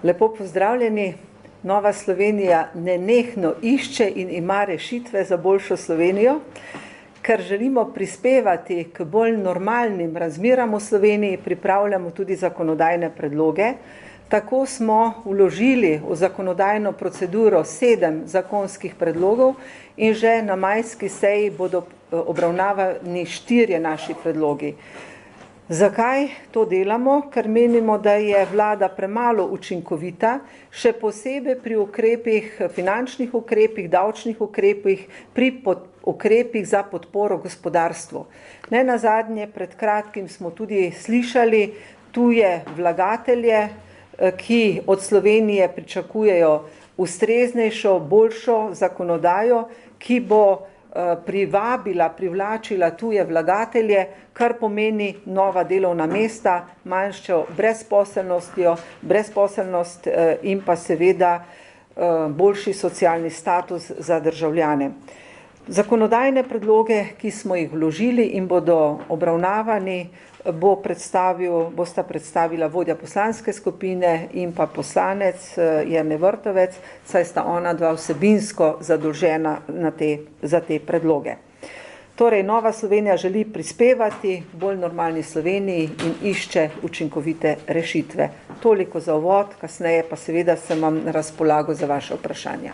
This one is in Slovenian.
Lepo pozdravljeni. Nova Slovenija nenehno išče in ima rešitve za boljšo Slovenijo, ker želimo prispevati k bolj normalnim razmeram v Sloveniji, pripravljamo tudi zakonodajne predloge. Tako smo vložili v zakonodajno proceduro 7 zakonskih predlogov in že na majski seji bodo obravnavani 4 naši predlogi. Zakaj to delamo? Ker menimo, da je vlada premalo učinkovita, še posebej pri ukrepih, finančnih ukrepih, davčnih ukrepih, pri ukrepih za podporo gospodarstvu. Nenazadnje, pred kratkim smo tudi slišali tuje vlagatelje, ki od Slovenije pričakujejo ustreznejšo, boljšo zakonodajo, ki bo privlačila tuje vlagatelje, kar pomeni nova delovna mesta, manjšo brezposelnost in pa seveda boljši socialni status za državljane. Zakonodajne predloge, ki smo jih vložili in bodo obravnavani, bosta predstavila vodja poslanske skupine in pa poslanec Jernej Vrtovec, saj sta ona dva vsebinsko zadolžena za te predloge. Torej, Nova Slovenija želi prispevati bolj normalni Sloveniji in išče učinkovite rešitve. Toliko za uvod, kasneje pa seveda sem vam na razpolago za vaše vprašanja.